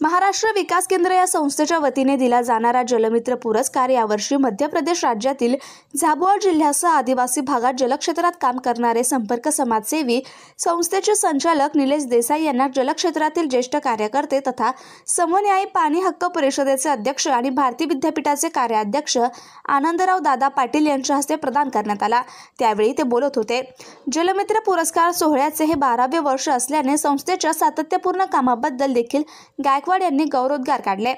महाराष्ट्र विकास केंद्र या संस्थेच्या वतीने दिला जाणारा जलमित्र पुरस्कार यावर्षी मध्य प्रदेश राज्यातील झाबुआ जिल्ह्यासह आदिवासी भागात जलक्षेत्रात काम करणारे संपर्क समाजसेवी संस्थेचे संचालक निलेश देसाई यांना जलक्षेत्रातील ज्येष्ठ कार्यकर्ते तथा समन्यायी पाणी हक्क परिषदेचे अध्यक्ष आणि भारती विद्यापीठाचे कार्याध्यक्ष आनंदराव दादा पाटील यांच्या हस्ते प्रदान करण्यात आला। त्यावेळी ते बोलत होते। जलमित्र पुरस्कार सोहळ्याचे हे 12वे वर्ष असल्याने संस्थेच्या सातत्यपूर्ण कामाबद्दल देखील गायकवाड यांनी गौरवोद्गार काढले।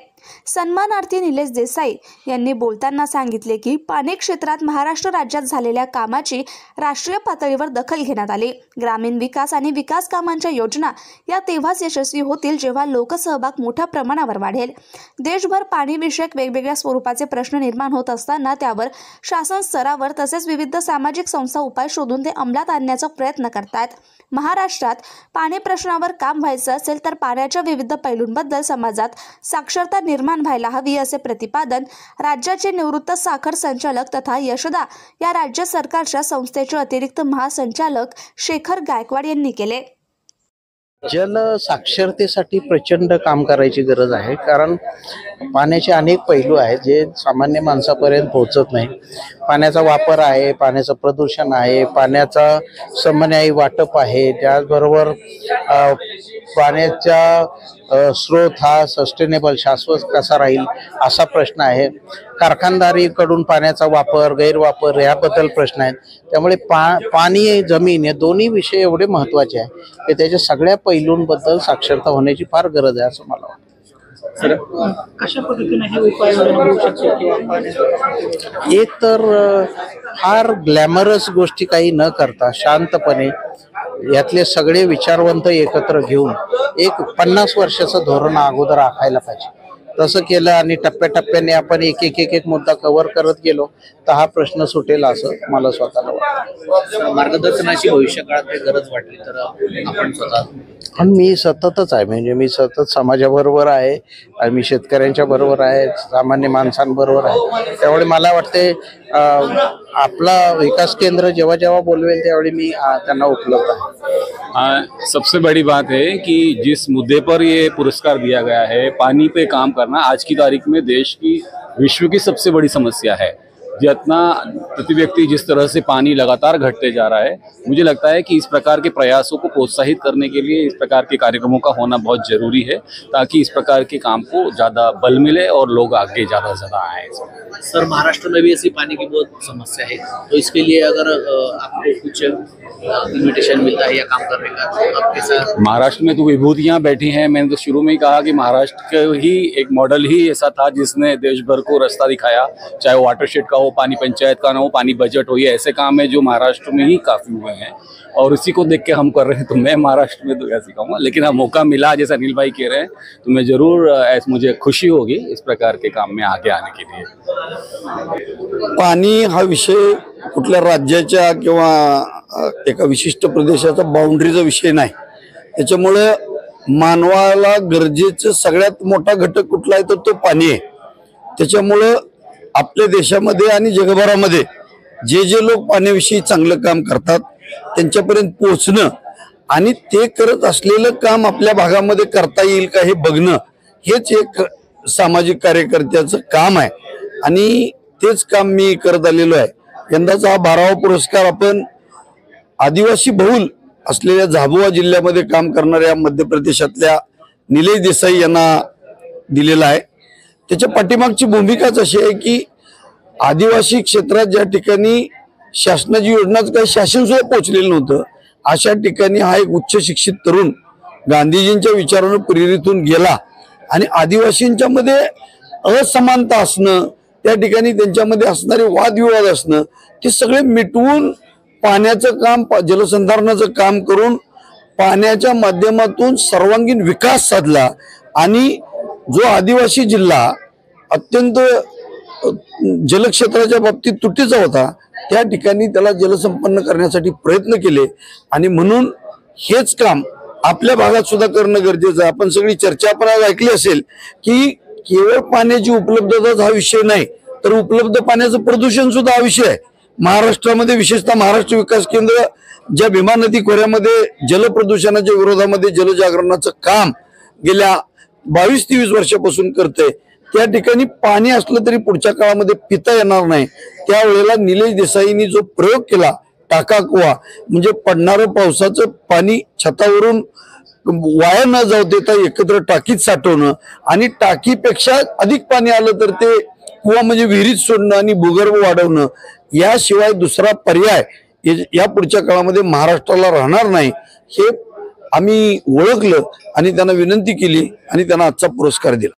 सन्मानार्थी निलेश देसाई यांनी बोलताना सांगितले की पाणी क्षेत्रात महाराष्ट्र राज्यात झालेल्या कामाची राष्ट्रीय पातळीवर दखल घेण्यात आली। ग्रामीण विकास आणि विकास कामांच्या योजना या तेव्हाच यशस्वी होतील जेव्हा लोकसहभाग मोठ्या प्रमाणावर वाढेल। देशभर पाणी विषयक वेगवेगळ्या स्वरूपाचे प्रश्न निर्माण होत असताना त्यावर शासन स्तरावर तसेच विविध सामाजिक संस्था उपाय शोधून ते अंमलात आणण्याचा प्रयत्न करतात। महाराष्ट्रात पाणी प्रश्नावर काम व्हायचं असेल तर पाण्याच्या विविध पैलूंबद्दल समाजात साक्षरता निर्माण व्हायला हवी असे प्रतिपादन राज्याचे निवृत्त साखर संचालक तथा यशदा या राज्य सरकारच्या संस्थेचे अतिरिक्त महासंचालक शेखर गायकवाड यांनी केले। जल साक्षरतेसाठी प्रचंड काम करायची गरज आहे, कारण पाण्याचे अनेक पैलू आहेत जे सामान्य माणसापर्यंत पोहोचत नाही। पाण्याचा वापर आहे, पाण्याचं प्रदूषण आहे, पाण्याचा समन्यायी वाटप आहे, त्याचबरोबर पाण्याचा स्रोत हा सस्टेनेबल शाश्वत कसा राहील असा प्रश्न आहे। कारखानदारीकडून पाण्याचा वापर गैरवापर याबद्दल प्रश्न आहेत। त्यामुळे पाणी जमीन या दोन्ही विषय एवढे महत्त्वाचे आहे की त्याच्या सगळ्या पैलूंबद्दल साक्षरता होण्याची फार गरज आहे असं मला वाटतं। सर, कशा पद्धतीने हे उपाय होऊ शकतो किंवा एक तर फार ग्लॅमरस गोष्टी काही न करता शांतपणे यातले सगळे विचारवंत एकत्र घेऊन एक 50 वर्षाचं धोरण अगोदर आखायला पाहिजे। तसं केलं आणि टप्प्याटप्प्याने आपण एक मुद्दा कव्हर करत गेलो तर हा प्रश्न सुटेल असं मला स्वतःला वाटतं। मार्गदर्शनाची भविष्यकाळात गरज वाटली तर आपण स्वतः आणि मी सततच आहे, म्हणजे मी सतत समाजाबरोबर आहे आणि मी शेतकऱ्यांच्या बरोबर आहे, सामान्य माणसांबरोबर आहे। त्यामुळे मला वाटते आपला विकास केंद्र जेव्हा जेव्हा बोलवेल त्यावेळी मी त्यांना उपलब्ध आहे। सबसे बड़ी बात है कि जिस मुद्दे पर ये पुरस्कार दिया गया है, पानी पे काम करना आज की तारीख में देश की विश्व की सबसे बड़ी समस्या है। जितना प्रति व्यक्ति जिस तरह से पानी लगातार घटते जा रहा है, मुझे लगता है कि इस प्रकार के प्रयासों को प्रोत्साहित करने के लिए इस प्रकार के कार्यक्रमों का होना बहुत जरूरी है, ताकि इस प्रकार के काम को ज़्यादा बल मिले और लोग आगे ज़्यादा से ज़्यादा आए। सर, महाराष्ट्र में भी ऐसी पानी की बहुत समस्या है, तो इसके लिए अगर आपको कुछ इन्विटेशन मिलता है या काम करने का तो आपके साथ महाराष्ट्र में तो विभूतियाँ बैठी हैं। मैंने तो शुरू में ही कहा कि महाराष्ट्र का ही एक मॉडल ही ऐसा था जिसने देश भर को रास्ता दिखाया, चाहे वो वाटरशेड का हो, पानी पंचायत का ना हो, पानी बजट हो। ये ऐसे काम है जो महाराष्ट्र में ही काफ़ी हुए हैं और इसी को देख के हम कर रहे हैं। तो मैं महाराष्ट्र में तो क्या सिखाऊंगा, लेकिन हाँ मौका मिला जैसा अनिल भाई कह रहे हैं तो मैं ज़रूर मुझे खुशी होगी इस प्रकार के काम में आगे आने के लिए। पाणी हा विषय कुठल्या राज्याच्या किंवा एका विशिष्ट प्रदेशाचा बाउंड्रीचा विषय नाही। त्याच्यामुळे मानवाला गरजेचं सगळ्यात मोठा घटक कुठला आहे तर तो पाणी आहे। त्याच्यामुळे आपल्या देशामध्ये आणि जगभरामध्ये जे जे लोक पाण्याविषयी चांगलं काम करतात त्यांच्यापर्यंत पोहोचणं आणि ते करत असलेलं काम आपल्या भागामध्ये करता येईल का हे बघणं हेच एक सामाजिक कार्यकर्त्याचं काम आहे आणि तेच काम मी करत आलेलो आहे। यंदाचा हा 12वा पुरस्कार आपण आदिवासी बहुल असलेल्या झाबुआ जिल्ह्यामध्ये काम करणाऱ्या मध्य प्रदेशातल्या निलेश देसाई यांना दिलेला आहे। त्याच्या पाठीमागची भूमिकाच अशी आहे की आदिवासी क्षेत्रात ज्या ठिकाणी शासनाची योजनाच काही शासन सुद्धा पोहोचलेलं नव्हतं अशा ठिकाणी हा एक उच्च शिक्षित तरुण गांधीजींच्या विचारानं प्रेरित होऊन गेला आणि आदिवासींच्या मध्ये असमानता असणं, त्या ठिकाणी त्यांच्यामध्ये असणारे वादविवाद असणं ते सगळे मिटवून पाण्याचं काम, जलसंधारणाचं काम करून पाण्याच्या माध्यमातून सर्वांगीण विकास साधला आणि जो आदिवासी जिल्हा अत्यंत जलक्षेत्राच्या बाबतीत तुटीचा होता त्या ठिकाणी त्याला जलसंपन्न करण्यासाठी प्रयत्न केले आणि म्हणून हेच काम आपल्या भागात सुद्धा करणं गरजेचं आहे। आपण सगळी चर्चा आपण ऐकली असेल की केवळ पाण्याची उपलब्धताच हा विषय नाही तर उपलब्ध पाण्याचं प्रदूषण सुद्धा हा विषय आहे। महाराष्ट्रामध्ये विशेषतः महाराष्ट्र विकास केंद्र ज्या भीमा नदी खोऱ्यामध्ये जलप्रदूषणाच्या विरोधामध्ये जलजागरणाचं काम गेल्या 22-23 वर्षापासून करते त्या ठिकाणी पाणी असलं तरी पुढच्या काळामध्ये पिता येणार नाही। त्यावेळेला निलेश देसाईंनी जो प्रयोग केला टाका कुवा, म्हणजे पडणारं पावसाचं पाणी छतावरून वाया न जाऊ देता एकत्र टाकीत साठवणं आणि टाकीपेक्षा अधिक पाणी आलं तर ते कुवा म्हणजे विहिरीत सोडणं आणि भूगर्भ वाढवणं, याशिवाय दुसरा पर्याय या पुढच्या काळामध्ये महाराष्ट्राला राहणार नाही हे आम्ही ओळखलं आणि त्यांना विनंती केली आणि त्यांना आजचा पुरस्कार दिला।